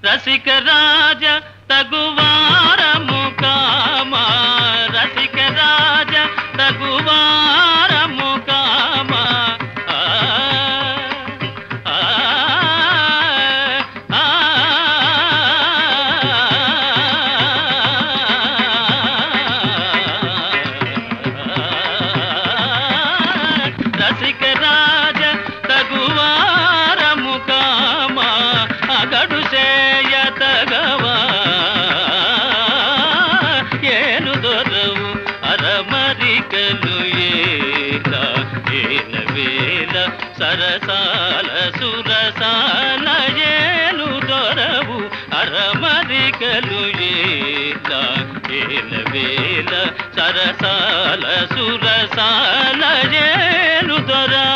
రసిక రాజ తగువారము comma రసిక రాజ తగువారము comma రసిక రాజ తగువారము comma అగడు సేయ తగవా ఏను దొరవు అరమరికలు ఏల ఏల వేల సరసాల సురసాల ఏను దొరవు అరమరికలు ఏల ఏల వేల సరసాల సురసాల ఏను దొరా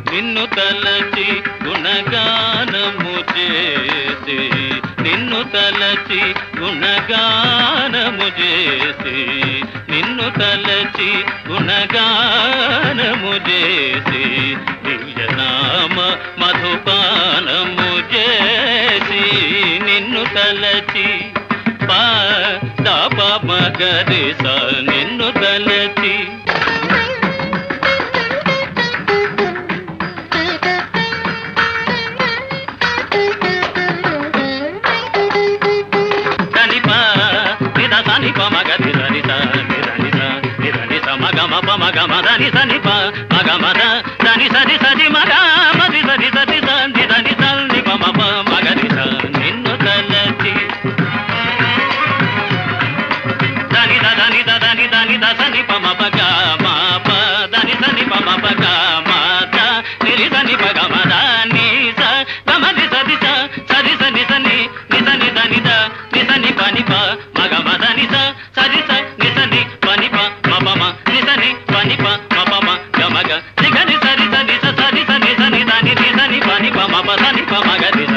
నిన్ను తలచి గుణగానము చేసి నిన్ను తలచి గుణగానము చేసి నిన్ను తలచి గుణగానము చేసి దివ్యనామ మధుపానము చేసి నిన్ను తలచి పాప మగరిస నిన్ను తలచి మగమ దని సని ప మగమద దని సరి సరి మగ మది సరి సరి సంది దని సంది పమ ప మగరి స నిన్ను తలచి దని దని సని పమ పగ మా ప దని సని పమ పగ మా ద నిరి సని పగ మద ని స గమది సరి స సరి సని సని నిసని దని ద నిసని పని ప మగమ దని స సరి స నిసని పని ప మపమ నిసని పని ప మపమ గమగ నిగని సరి సని స సరి సని సని దని నిసని పని ప మప సని ప మగరి స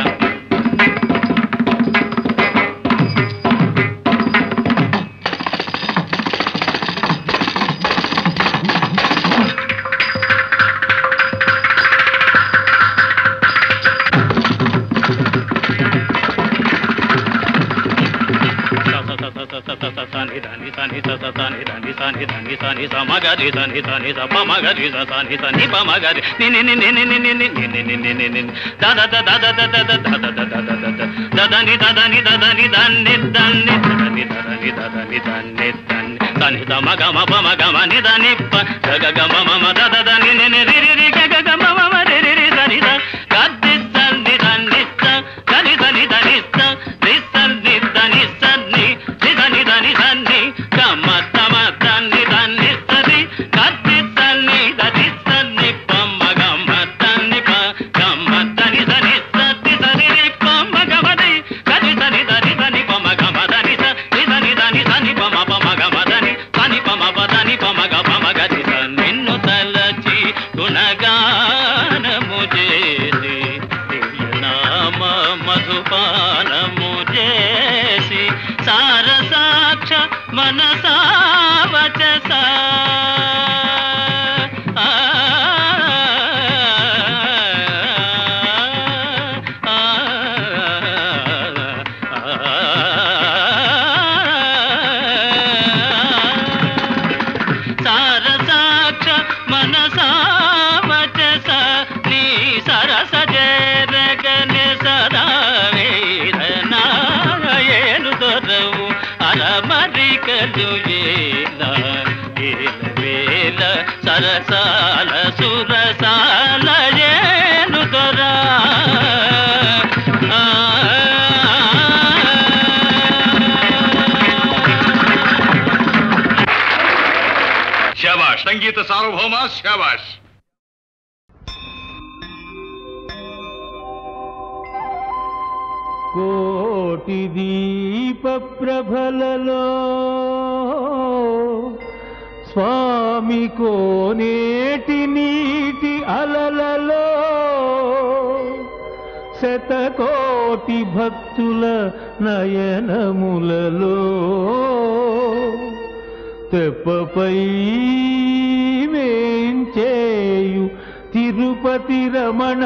మగరి సని సని స పమగరి స సని సని పమగరి ని ని ని ని ని ని ని ని ని ని ని దద దద దద దద దద దద దద దదని దదని దదని దన్ని దన్ని దదని దదని దదని దన్ని దన్ని సని స మగ మ ప మగ మ ని దని ప గగ గ మ మ మ దద దని ని ని రి రి రి గ గ గ మ మ మ రి రి రి సని స గద్ది సని దన్ని స దని దని దని స రి సని దని సని రి దని దని సని గమ తమ దని దని సని గద్ది సని దది సని పమ గమ దని ప గమ దని సని సతి సని రి పమ గమ ది గది సని దని దని పమ గమ దని స రి దని దని సని పమ పమ గమ దని సని పమ ప దని పమ గ పమ గది స నిన్ను తలచి గుణగానము చేసి దివ్యనామ మధుపానము చేసి సారసాక్ష మనసా వచస సారసాక్ష మనసా వచస నీ సరస జరగని సదా వేదనాయను దొరవు అరమరికలు ఏల ఏల వేల సరసాల సురసాల ఏను దొరా శాబాష్ సంగీత సార్వభౌమ శాబాష్. కోటి దీప ప్రభలలో స్వామి కోనేటి నీటి అలలలో శతకోటి భక్తుల నయనములలో తెప్పపై రమణ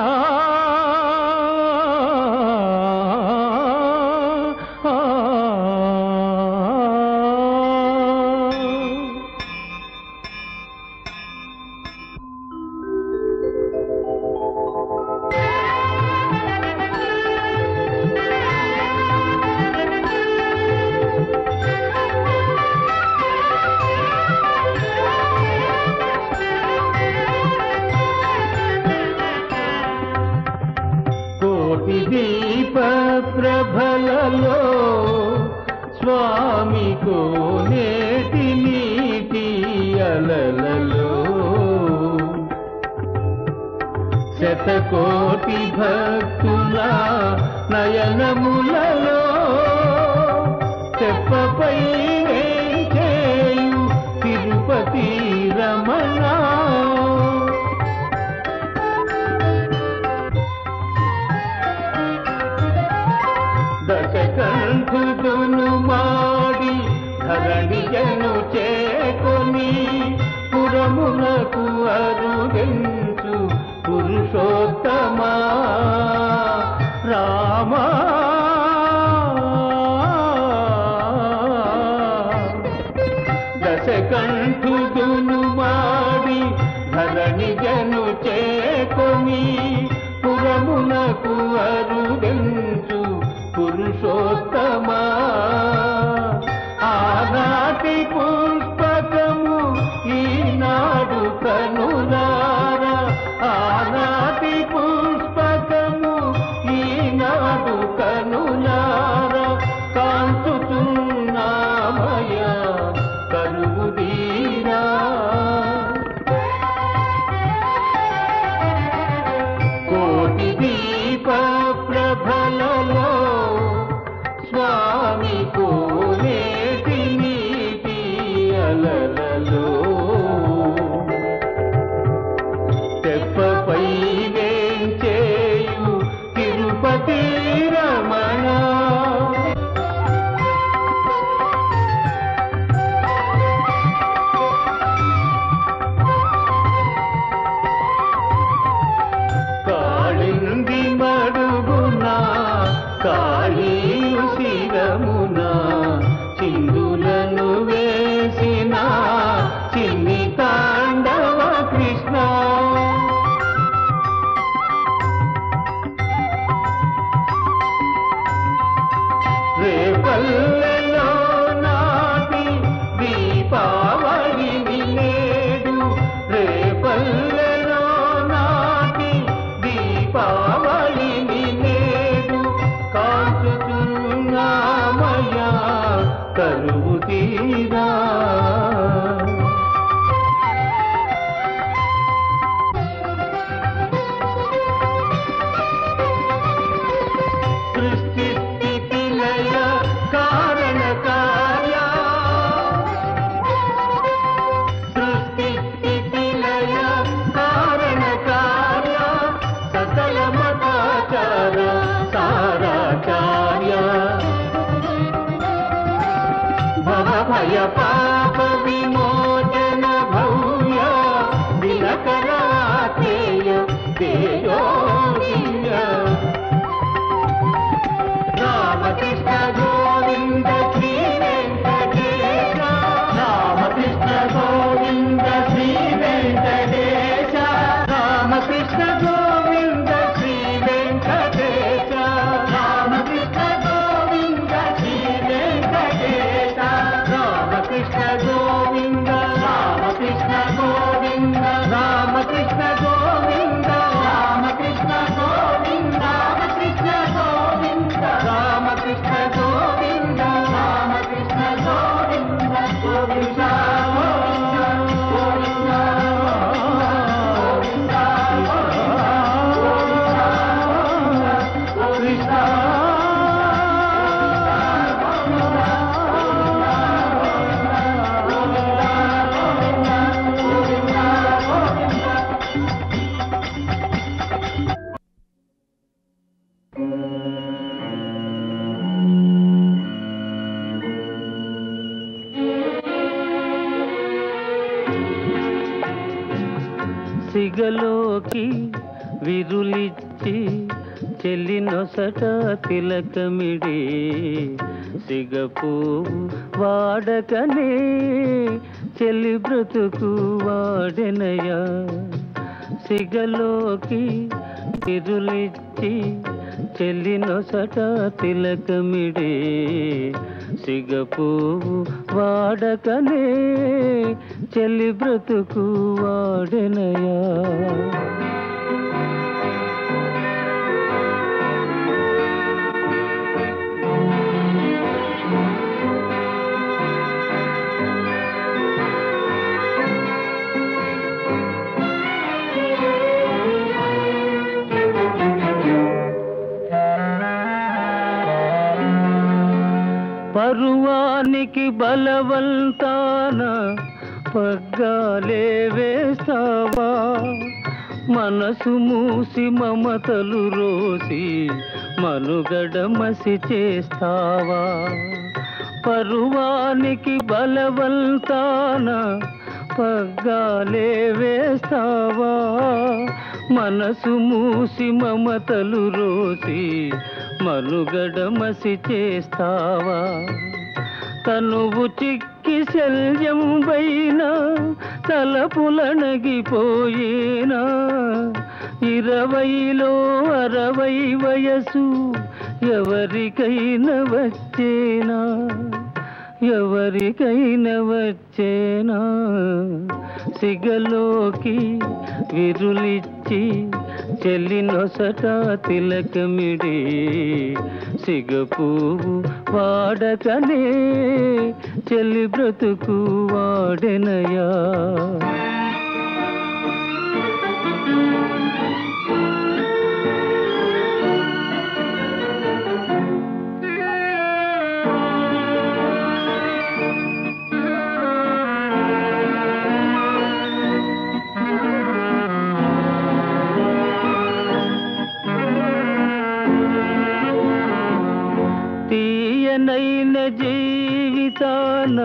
దీప ప్రభలలో స్వామి కోనేటి నీటి అలలలో శతకోటి భక్తుల నయనములలో తెప్పపై వేంచేయు తిరుపతి రమణ దశకంఠుడును మాడి ధరణియను చేకొని పురమునకు అరుగెంచు పురుషోత్తమా రామా దశకంఠుడును మాడి ధరణియను చేకొని పురమునకు అరుగెంచు పురుషోత్తమా ఆనాటి పుష్పకము ఈనాడు కనులారా ఆనాటి పుష్పకము ఈనాడు కనులారా కాంచుచున్నామయ కరువుదీరా కోటి దీప ప్రభలలో స్వామి కోనేటి నీటి అలలలో తెప్పపై వేంచేయు తిరుపతి రమణ కాళింది మడుగునా కాళీయు శిరమున చిందులను వేసిన చిన్ని తాండవ కృష్ణ రేపల్లెలో నాటి దీపావళిని నేడు రేపల్లెలో నాటి దీపావళిని నేడు కాంచుచున్నామయ్యా కరువు తీరా సృష్టి స్థితి లయ కారణ కార్య సృష్టి స్థితి లయ కారణ కార్య సకల మతాచార సారాచార్య భవ భయ పాప విమోచన భవ్య దినకరాతేయ తేజోదివ్య రామకృష్ణ గోవింద శ్రీ వెంకటేశ రామకృష్ణ గోవింద శ్రీ వెంకటేశ రామకృష్ణ గోవింద శ్రీ వెంకటేశ రామకృష్ణ గోవింద శ్రీ వెంకటేశ రామకృష్ణ గోవింద రామకృష్ణ గోవింద రామకృష్ణ గోవింద రామకృష్ణ గోవింద రామకృష్ణ గోవింద రామకృష్ణ గోవింద రామకృష్ణ గోవింద గోవింద సిగలోకి విరులిచ్చి చెల్లినొసట తిలకమిడి సిగపువ్వు వాడకనే చెల్లి బ్రతుకు వాడెనయా సిగలోకి విరులిచ్చి చెల్లినొసట తిలకమిడి సిగపువ్వు వాడకనే చెల్లి బ్రతుకు వాడెనయా పరువానికి బలవంతాన పగ్గాలే వేస్తావా మనసు మూసి మమతలు రోసి మనుగడ మసి చేస్తావా పరువానికి బలవంతాన పగ్గాలే వేస్తావా మనసు మూసి మమతలు రోసి మనుగడ మసి చేస్తావా తనువు చిక్కి శల్యం వైనా తలపులనగిపోయేనా 20లో 60 వయసు ఎవరికైనా వచ్చేనా ఎవరికైనా వచ్చేనా సిగలోకి విరులిచ్చి చెల్లినొసట తిలకమిడి సిగపువ్వు వాడకనే చెల్లి బ్రతుకు వాడెనయా తీయనైన జీవితాన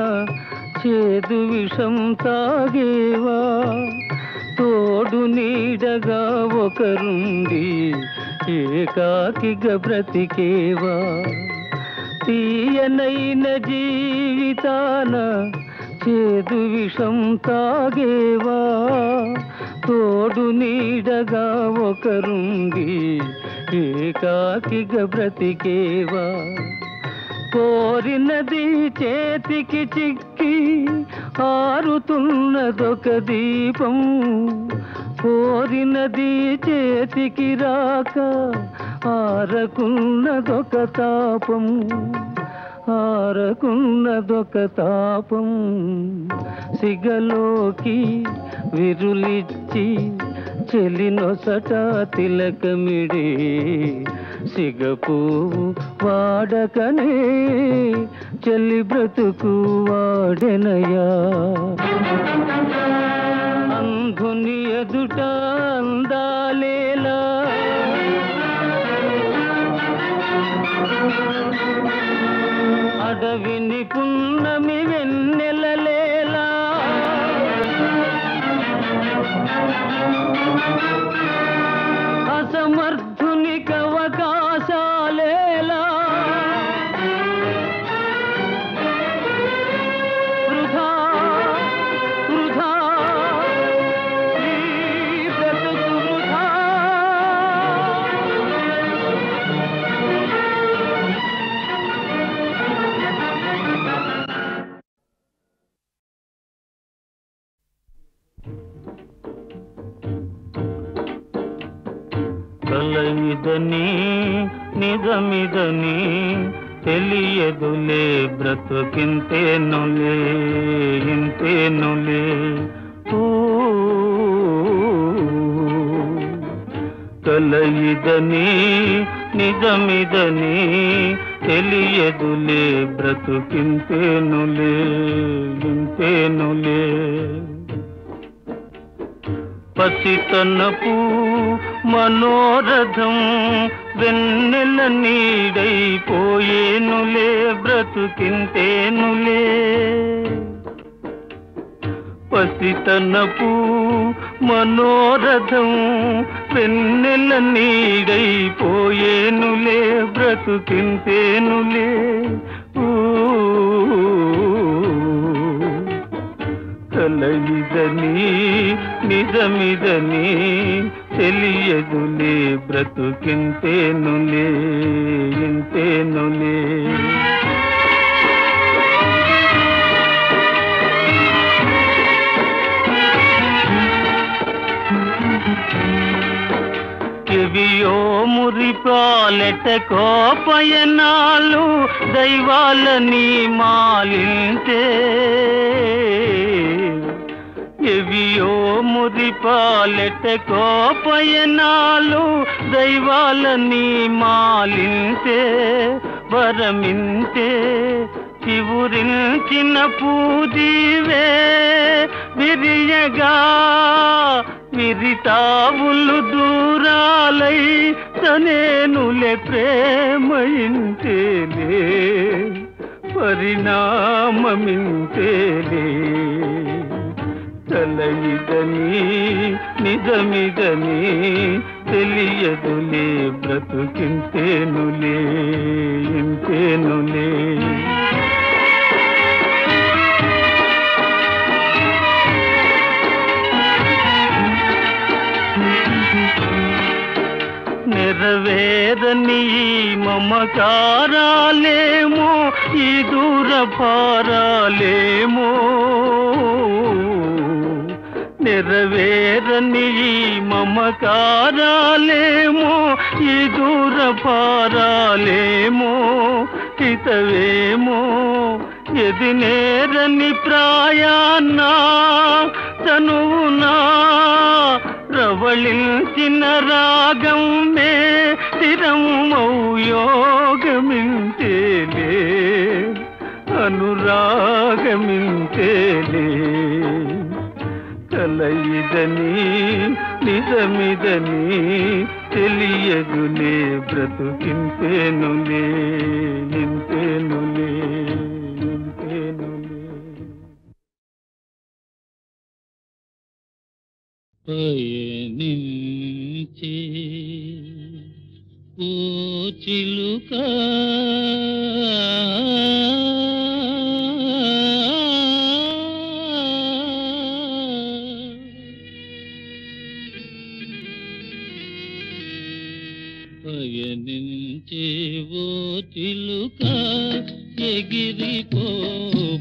చేదు విషం తాగేవా తోడు నీడగా ఒకరుండి ఏకాకిగా బ్రతికేవా తీయనైన జీవితాన చేదు విషం తాగేవా తోడు నీడగా ఒకరుండి ఏకాకిగా బ్రతికేవా కోరినది చేతికి చిక్కి ఆరుతున్నదొక దీపం కోరినది చేతికి రాక ఆరకున్నదొక తాపం ఆరకున్నదొక తాపం సిగలోకి విరులిచ్చి చెల్లినొసట తిలకమిడి సిగపువ్వు వాడకనే చెల్లి బ్రతుకు వాడెనయా అంధుని ఎదుట అందాలేలా అడవిని పున్నమి వెన్నెలలేలా అసమర్థునికి అవకాశాలేలా వృధా వృధా ఈ బ్రతుకు వృధా కలయిదని నిజమిదని తెలియదులే బ్రతుకింతేనులే ఇంతేనులే కలయిదని నిజమిదని తెలియదులే బ్రతుకింతేనులే ఇంతేనులే పసితనపు మనోరథం వెన్నెల నీడైపోయేనులే బ్రతుకింతేనులే పసితనపు మనోరథం వెన్నెల నీడైపోయేనులే బ్రతుకింతేనులే కలయిదని నిజమిదని తెలియదులే బ్రతుకింతేనులే ఇంతేనులే ఎవియో మురిపాలెట కోపయనాలు దైవాలని మాలింటే ఎవియో మురిపాలెట కోపయనాలు దైవాలని మాలింటే వరమింటే చివురించిన పూదీవే విరియగా విరితావులు దూరాలై తనేనులే ప్రేమయింతేలే పరిణామమింతేలే కలయిదని నిజమిదని తెలియదులే బ్రతుకింతేనులే ఇంతేనులే నెరవేరని మమకారాలేమో ఈ దూర భారాలేమో నెరవేరని మమకారాలేమో ఈ దూర భారాలేమో హితవేమో ఎది నేరని ప్రాయాన్నా తనువునా ప్రవళించిన రాగం మే స్థిరమౌ యోగమింతేలే అనురాగమింతేలే కలయిదని నిజమిదని తెలియదులే బ్రతుకింతేనులే ఇంతేనులే ఇంతేనులే పయనించే ఓ చిలుక పయనించే ఓ చిలుక ఎగిరిపో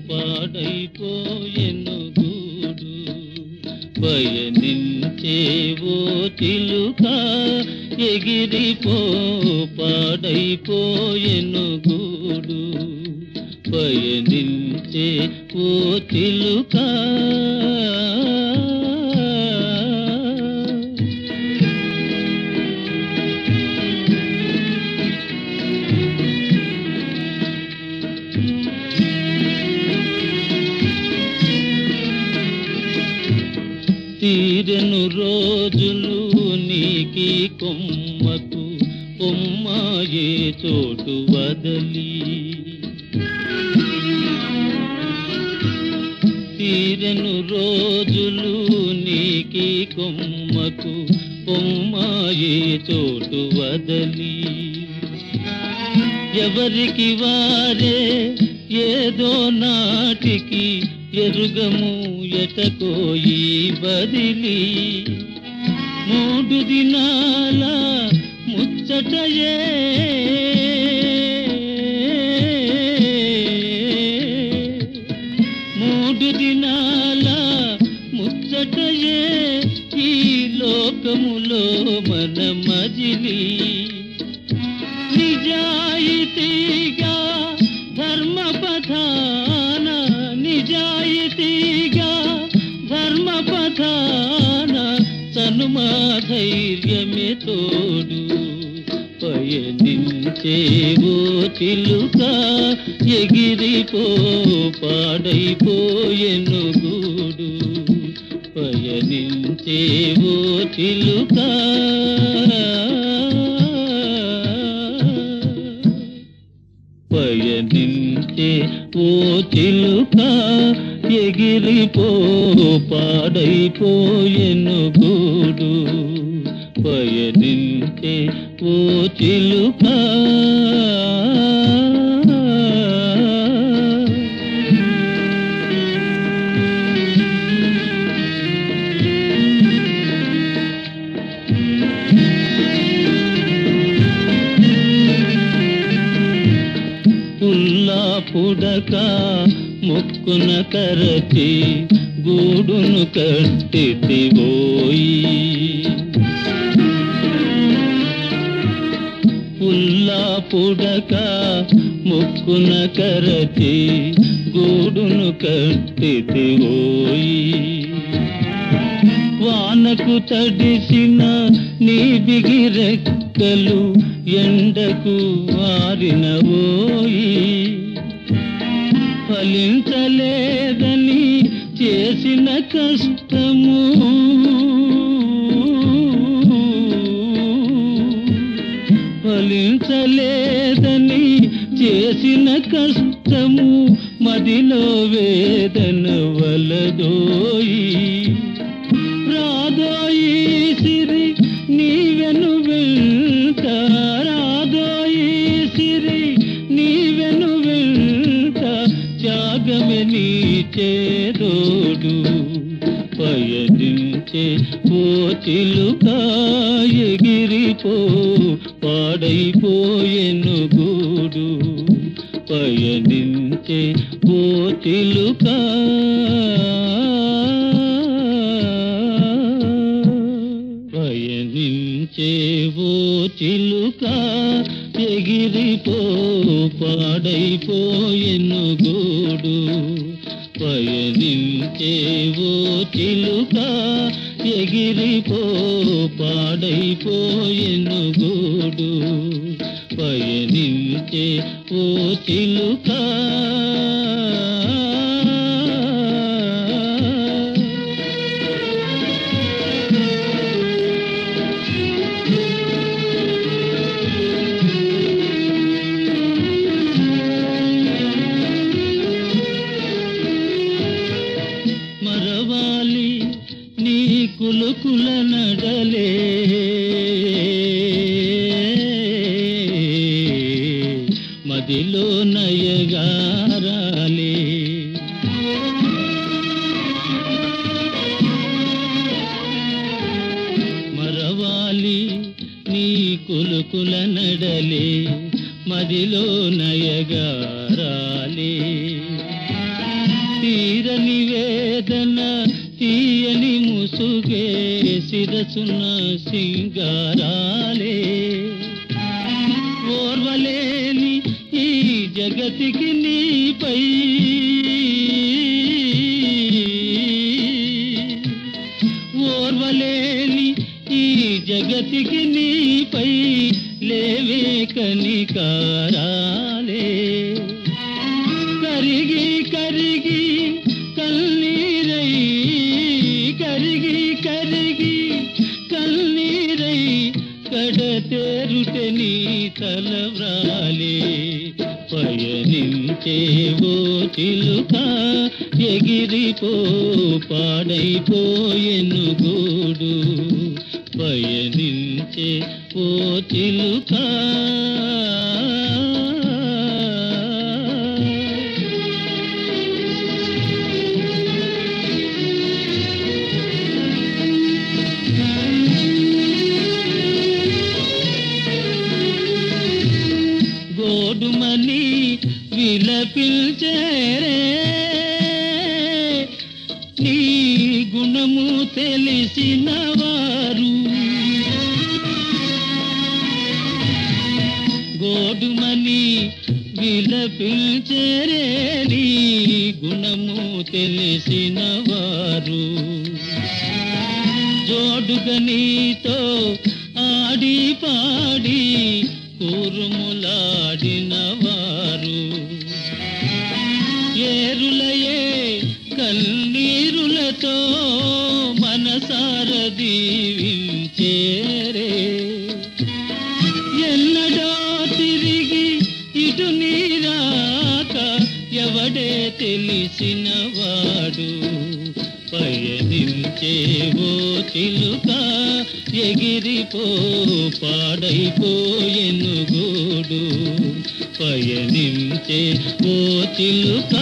పాడైపోయెను గూడు పయనించే ఓ చిలుక ఎగిరిపో పాడైపోయెను గూడు పయనించే ఓ చిలుక తీరెను రోజులు నీకి కొమ్మకు కొమ్మాయే చోటు వదలి తీరెను రోజులు నీకి కొమ్మకు కొమ్మాయే చోటు వదలి ఎవరికి వారే ఏదో నాటికి ఎరుగము ఎటకోయి బదిలి 3 దినాల ముచ్చటయే 3 దినాల ముచ్చటయే ఈ లోకములో మన మజిలి నిజాయితీగా ధర్మపథాన నిజాయితీగా ధర్మపథాన తనుమా ధైర్యమే తోడు పయనించే ఓ చిలుక ఎగిరిపో పాడైపోయెను గూడు పయనించే ఓ చిలుక పయనించే ఓ చిలుక ఎగిరిపో పాడైపోయెను గూడు పయనించే ఓ చిలుక పుడక ముక్కున కరచి గూడును కట్టితివోయి పుల్లా పుడక ముక్కున కరచి గూడును కట్టితివోయి వానకు తడిసిన నీ బిగిరెక్కలు ఎండకు ఆరినవోయి ఫలించలేదని చేసిన కష్టము ఫలించలేదని చేసిన కష్టము మదిలో వేదన వలదోయి రాదోయి సిరి నీవెను వెంట రాదోయి సిరి నీవెను వెంట త్యాగమే నీ చేదోడు పయనించే ఓ చిలుక ఎగిరిపో పాడైపోయెను గూడు పయనించే ఓ చిలుక పయనించే ఓ చిలుక ఎగిరిపో పాడైపోయెను గూడు పయనించే ఓ చిలుక ఎగిరిపో పాడైపోయెను గూడు పయనించే ఓ చిలుక మరవాలి నీ కులుకుల నడలే మదిలో నయగారాలే మరవాలి నీ కులుకుల నడలే మదిలో నయగారాలే తీరని వేదన తీయని ముసుగే శిరసున సింగారాలే ఓర్వలేని ఈ జగతికి నీపై ఓర్వలేని ఈ జగతికి నీపై లేవే కనికారాలే కరిగి కరిగి కన్నీరై కరిగి కరిగి కన్నీరై కడతేరుటే నీ తలవ్రాలే పయనించే ఓ చిలుక ఎగిరిపో పాడైపోయెను గూడు పయనించే ఓ చిలుక గోడుమని విలపిల్చేరే నీ గుణము తెలిసిన వారు గోడుమని విలపిల్చేరే నీ గుణము తెలిసిన వారు జోడుగా నీతో ఆడి పాడి కూరుములాడిన వారు ఏరులయే కన్నీరులతో మనసార దీవించేరే ఎన్నడో తిరిగి ఇటు నీరాక ఎవడే తెలిసిన వాడు ఓ చిలుక ఎగిరిపో పాడైపోయెను గూడు పయనించే ఓ చిలుక